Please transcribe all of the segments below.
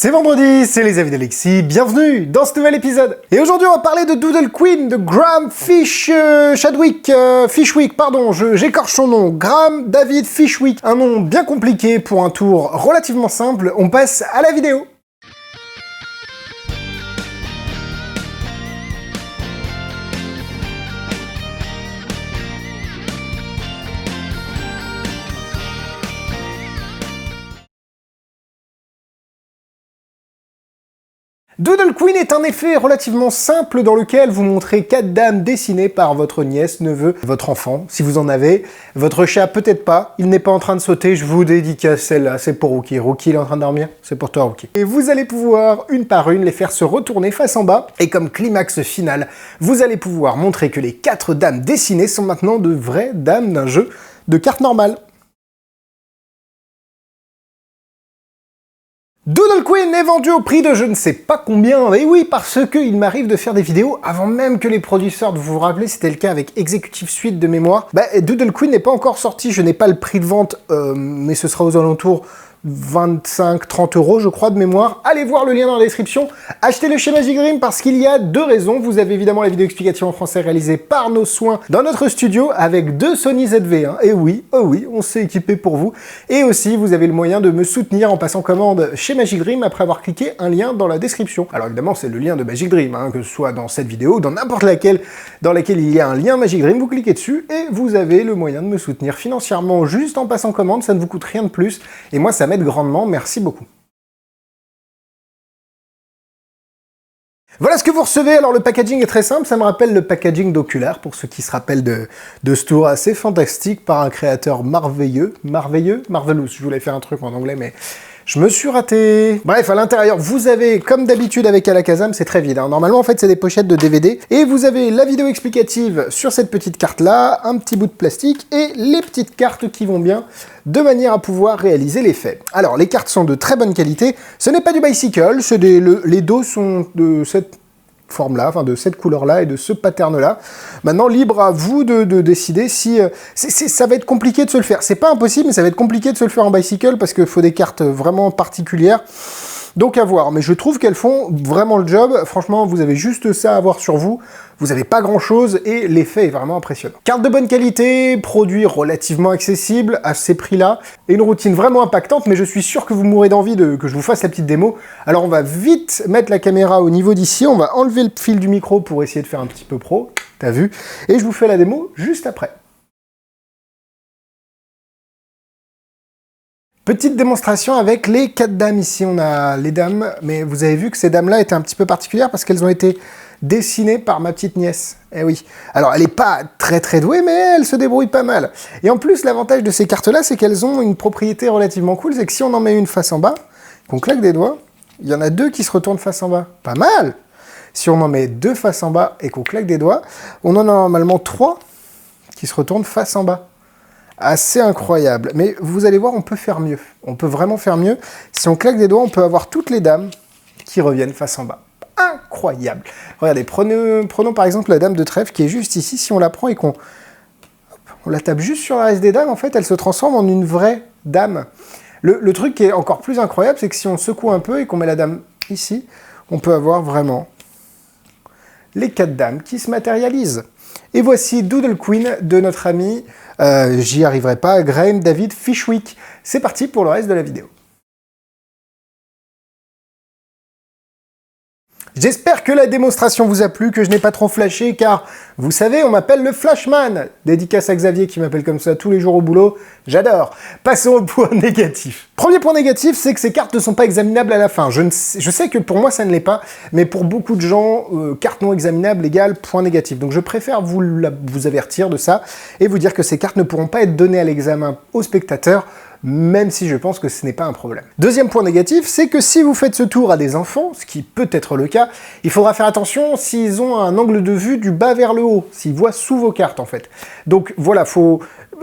C'est vendredi, c'est les avis d'Alexis, bienvenue dans ce nouvel épisode. Et aujourd'hui on va parler de Doodle Queen, de Graham Fishwick, pardon, j'écorche son nom, Graham David Fishwick, un nom bien compliqué pour un tour relativement simple, on passe à la vidéo. Doodle Queen est un effet relativement simple dans lequel vous montrez 4 dames dessinées par votre nièce, neveu, votre enfant, si vous en avez. Votre chat, peut-être pas, il n'est pas en train de sauter, je vous dédicace celle-là, c'est pour Rookie. Rookie, il est en train de dormir? C'est pour toi, Rookie. Et vous allez pouvoir, une par une, les faire se retourner face en bas. Et comme climax final, vous allez pouvoir montrer que les 4 dames dessinées sont maintenant de vraies dames d'un jeu de cartes normales. Doodle Queen est vendu au prix de je ne sais pas combien, et oui, parce qu'il m'arrive de faire des vidéos avant même que les produits sortent. Vous vous rappelez, c'était le cas avec Executive Suite de mémoire. Doodle Queen n'est pas encore sorti, je n'ai pas le prix de vente, mais ce sera aux alentours 25-30 € je crois de mémoire. Allez voir le lien dans la description. Achetez-le chez Magic Dream parce qu'il y a 2 raisons. Vous avez évidemment la vidéo explication en français réalisée par nos soins dans notre studio avec 2 Sony ZV1. Et oui, oh oui, on s'est équipé pour vous. Et aussi, vous avez le moyen de me soutenir en passant commande chez Magic Dream après avoir cliqué un lien dans la description. Alors évidemment, c'est le lien de Magic Dream, hein, que ce soit dans cette vidéo ou dans n'importe laquelle dans laquelle il y a un lien Magic Dream, vous cliquez dessus et vous avez le moyen de me soutenir financièrement juste en passant commande. Ça ne vous coûte rien de plus. Et moi, ça m'aide grandement, merci beaucoup. Voilà ce que vous recevez. Alors le packaging est très simple, ça me rappelle le packaging d'Ocular, pour ceux qui se rappellent de ce tour assez fantastique par un créateur marvelous, je voulais faire un truc en anglais mais je me suis raté. Bref, à l'intérieur, vous avez, comme d'habitude avec Alakazam, c'est très vide, hein. Normalement, en fait, c'est des pochettes de DVD. Et vous avez la vidéo explicative sur cette petite carte-là, un petit bout de plastique, et les petites cartes qui vont bien, de manière à pouvoir réaliser l'effet. Alors, les cartes sont de très bonne qualité. Ce n'est pas du bicycle, les dos sont de cette forme-là, enfin de cette couleur-là et de ce pattern-là. Maintenant, libre à vous de décider si... ça va être compliqué de se le faire. C'est pas impossible, mais ça va être compliqué de se le faire en bicycle parce qu'il faut des cartes vraiment particulières. Donc à voir, mais je trouve qu'elles font vraiment le job. Franchement, vous avez juste ça à voir sur vous. Vous n'avez pas grand-chose et l'effet est vraiment impressionnant. Carte de bonne qualité, produit relativement accessible à ces prix-là, et une routine vraiment impactante, mais je suis sûr que vous mourrez d'envie que je vous fasse la petite démo. Alors on va vite mettre la caméra au niveau d'ici, on va enlever le fil du micro pour essayer de faire un petit peu pro, t'as vu, et je vous fais la démo juste après. Petite démonstration avec les 4 dames. Ici, on a les dames, mais vous avez vu que ces dames-là étaient un petit peu particulières parce qu'elles ont été dessinées par ma petite nièce. Eh oui. Alors, elle n'est pas très douée, mais elle se débrouille pas mal. Et en plus, l'avantage de ces cartes-là, c'est qu'elles ont une propriété relativement cool, c'est que si on en met une face en bas, qu'on claque des doigts, il y en a 2 qui se retournent face en bas. Pas mal! Si on en met 2 face en bas et qu'on claque des doigts, on en a normalement 3 qui se retournent face en bas. Assez incroyable, mais vous allez voir, on peut faire mieux. On peut vraiment faire mieux. Si on claque des doigts, on peut avoir toutes les dames qui reviennent face en bas. Incroyable. Regardez, prenons par exemple la dame de trèfle qui est juste ici. Si on la prend et qu'on la tape juste sur le reste des dames, en fait, elle se transforme en une vraie dame. Le truc qui est encore plus incroyable, c'est que si on secoue un peu et qu'on met la dame ici, on peut avoir vraiment les 4 dames qui se matérialisent. Et voici Doodle Queen de notre ami, j'y arriverai pas, Graham David Fishwick. C'est parti pour le reste de la vidéo. J'espère que la démonstration vous a plu, que je n'ai pas trop flashé, car vous savez, on m'appelle le Flashman. Dédicace à Xavier qui m'appelle comme ça tous les jours au boulot. J'adore. Passons au point négatif. Premier point négatif, c'est que ces cartes ne sont pas examinables à la fin. Je sais que pour moi, ça ne l'est pas, mais pour beaucoup de gens, cartes non examinables égale point négatif. Donc je préfère vous avertir de ça et vous dire que ces cartes ne pourront pas être données à l'examen aux spectateurs, même si je pense que ce n'est pas un problème. Deuxième point négatif, c'est que si vous faites ce tour à des enfants, ce qui peut être le cas, il faudra faire attention s'ils ont un angle de vue du bas vers le haut, s'ils voient sous vos cartes en fait. Donc voilà,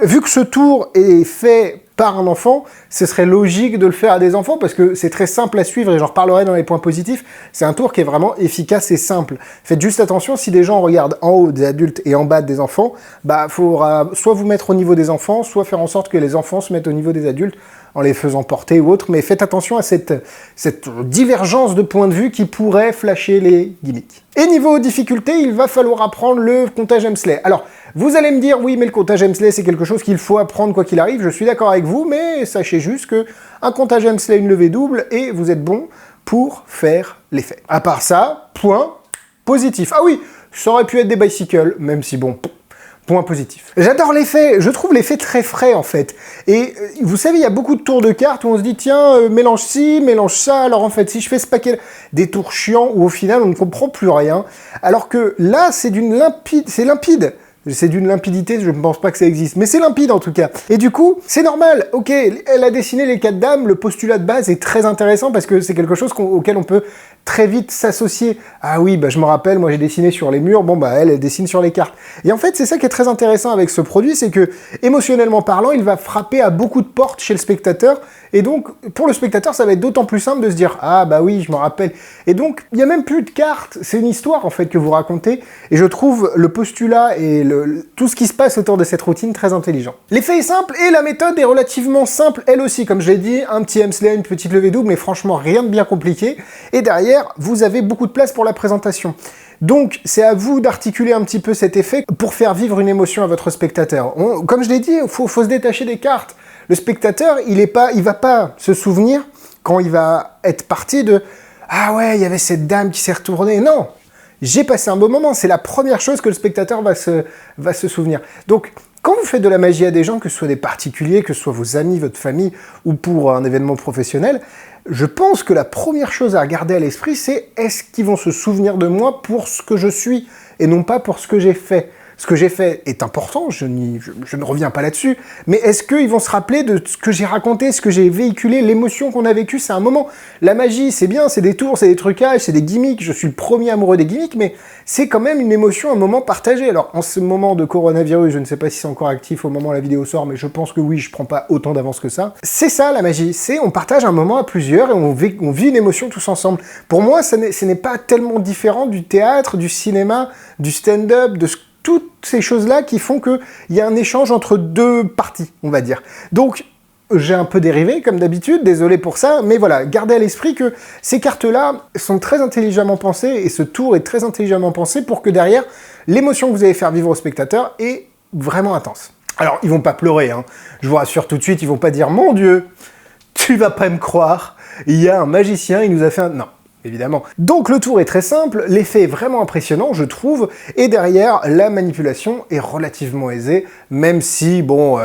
vu que ce tour est fait par un enfant, ce serait logique de le faire à des enfants parce que c'est très simple à suivre et j'en reparlerai dans les points positifs. C'est un tour qui est vraiment efficace et simple. Faites juste attention, si des gens regardent en haut des adultes et en bas des enfants, bah faudra soit vous mettre au niveau des enfants, soit faire en sorte que les enfants se mettent au niveau des adultes. en les faisant porter ou autre, mais faites attention à cette divergence de point de vue qui pourrait flasher les gimmicks. Et niveau difficulté, il va falloir apprendre le comptage Hemsley. Alors, vous allez me dire, oui, mais le comptage Hemsley, c'est quelque chose qu'il faut apprendre quoi qu'il arrive, je suis d'accord avec vous, mais sachez juste que un comptage Hemsley, une levée double, et vous êtes bon pour faire l'effet. À part ça, point positif. Ah oui, ça aurait pu être des bicycles, même si bon... Point positif. J'adore l'effet, je trouve l'effet très frais en fait. Et vous savez, il y a beaucoup de tours de cartes où on se dit tiens, mélange ci, mélange ça, alors en fait si je fais ce paquet, des tours chiants où au final on ne comprend plus rien. Alors que là, c'est limpide. C'est d'une limpidité, je ne pense pas que ça existe, mais c'est limpide en tout cas. Et du coup, c'est normal, ok, elle a dessiné les 4 dames, le postulat de base est très intéressant parce que c'est quelque chose auquel on peut très vite s'associer. Ah oui, bah je me rappelle, moi j'ai dessiné sur les murs, bon bah elle dessine sur les cartes. Et en fait, c'est ça qui est très intéressant avec ce produit, c'est que, émotionnellement parlant, il va frapper à beaucoup de portes chez le spectateur, et donc, pour le spectateur, ça va être d'autant plus simple de se dire « Ah bah oui, je me rappelle ». Et donc, il n'y a même plus de cartes, c'est une histoire en fait que vous racontez, et je trouve le postulat et tout ce qui se passe autour de cette routine très intelligent. L'effet est simple, et la méthode est relativement simple, elle aussi, comme je l'ai dit, un petit Hemsley, une petite levée double, mais franchement rien de bien compliqué, et derrière, vous avez beaucoup de place pour la présentation. Donc, c'est à vous d'articuler un petit peu cet effet pour faire vivre une émotion à votre spectateur. Comme je l'ai dit, il faut se détacher des cartes. Le spectateur, il va pas se souvenir, quand il va être parti de « Ah ouais, il y avait cette dame qui s'est retournée ». Non, j'ai passé un bon moment, c'est la première chose que le spectateur va se souvenir. Donc, quand vous faites de la magie à des gens, que ce soit des particuliers, que ce soit vos amis, votre famille, ou pour un événement professionnel, je pense que la première chose à garder à l'esprit, c'est est-ce qu'ils vont se souvenir de moi pour ce que je suis, et non pas pour ce que j'ai fait. Ce que j'ai fait est important, je ne reviens pas là-dessus, mais est-ce qu'ils vont se rappeler de ce que j'ai raconté, ce que j'ai véhiculé, l'émotion qu'on a vécue, c'est un moment. La magie, c'est bien, c'est des tours, c'est des trucages, c'est des gimmicks, je suis le premier amoureux des gimmicks, mais c'est quand même une émotion, un moment partagé. Alors, en ce moment de coronavirus, je ne sais pas si c'est encore actif au moment où la vidéo sort, mais je pense que oui, je prends pas autant d'avance que ça. C'est ça, la magie, c'est on partage un moment à plusieurs et on vit une émotion tous ensemble. Pour moi, ce n'est pas tellement différent du théâtre, du cinéma, du stand-up, de toutes ces choses-là qui font qu'il y a un échange entre deux parties, on va dire. Donc, j'ai un peu dérivé, comme d'habitude, désolé pour ça, mais voilà, gardez à l'esprit que ces cartes-là sont très intelligemment pensées, et ce tour est très intelligemment pensé pour que derrière, l'émotion que vous allez faire vivre au spectateur est vraiment intense. Alors, ils vont pas pleurer, hein. Je vous rassure tout de suite, ils vont pas dire « Mon Dieu, tu vas pas me croire, il y a un magicien, il nous a fait un... » Non. Évidemment. Donc le tour est très simple, l'effet est vraiment impressionnant, je trouve, et derrière, la manipulation est relativement aisée, même si, bon,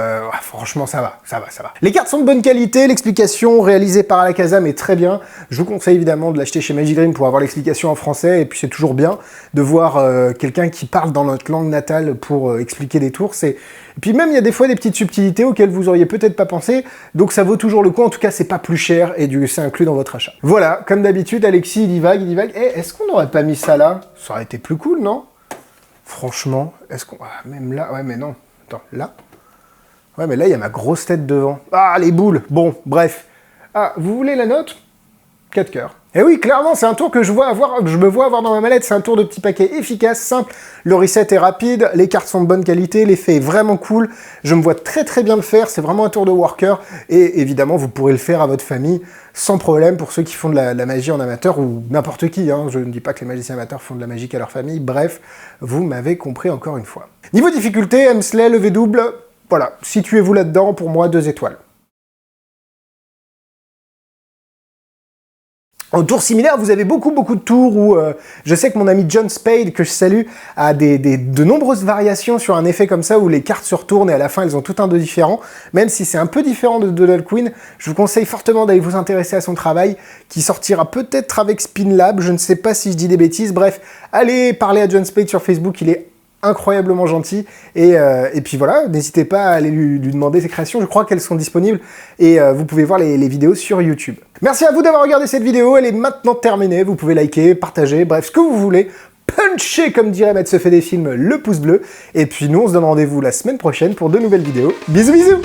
franchement, ça va. Les cartes sont de bonne qualité, l'explication réalisée par Alakazam est très bien, je vous conseille évidemment de l'acheter chez Magic Dream pour avoir l'explication en français, et puis c'est toujours bien de voir quelqu'un qui parle dans notre langue natale pour expliquer des tours, Et puis même, il y a des fois des petites subtilités auxquelles vous auriez peut-être pas pensé, donc ça vaut toujours le coup, en tout cas, c'est pas plus cher, et c'est inclus dans votre achat. Voilà, comme d'habitude, Alexis, il divague. Est-ce qu'on n'aurait pas mis ça là? Ça aurait été plus cool, non? Franchement, est-ce qu'on... Ah, même là... Ouais, mais non. Attends, là? Ouais, mais là, il y a ma grosse tête devant. Ah, les boules! Bon, bref. Ah, vous voulez la note? 4 cœurs. Et oui, clairement, c'est un tour que je me vois avoir dans ma mallette, c'est un tour de petit paquet efficace, simple, le reset est rapide, les cartes sont de bonne qualité, l'effet est vraiment cool, je me vois très très bien le faire, c'est vraiment un tour de worker, et évidemment, vous pourrez le faire à votre famille, sans problème, pour ceux qui font de la magie en amateur, ou n'importe qui, hein. Je ne dis pas que les magiciens amateurs font de la magie qu'à leur famille, bref, vous m'avez compris encore une fois. Niveau difficulté, Hemsley, levée double, voilà, situez-vous là-dedans, pour moi, 2 étoiles. En tour similaire, vous avez beaucoup de tours où je sais que mon ami John Spade, que je salue, a de nombreuses variations sur un effet comme ça où les cartes se retournent et à la fin elles ont tout un de différent. Même si c'est un peu différent de Doodle Queen, je vous conseille fortement d'aller vous intéresser à son travail qui sortira peut-être avec Spin Lab, je ne sais pas si je dis des bêtises. Bref, allez parler à John Spade sur Facebook, il est incroyablement gentil, et puis voilà, n'hésitez pas à aller lui demander ses créations, je crois qu'elles sont disponibles, et vous pouvez voir les vidéos sur YouTube. Merci à vous d'avoir regardé cette vidéo, elle est maintenant terminée, vous pouvez liker, partager, bref, ce que vous voulez, puncher, comme dirait Matt se fait des films, le pouce bleu, et puis nous on se donne rendez-vous la semaine prochaine pour de nouvelles vidéos. Bisous bisous.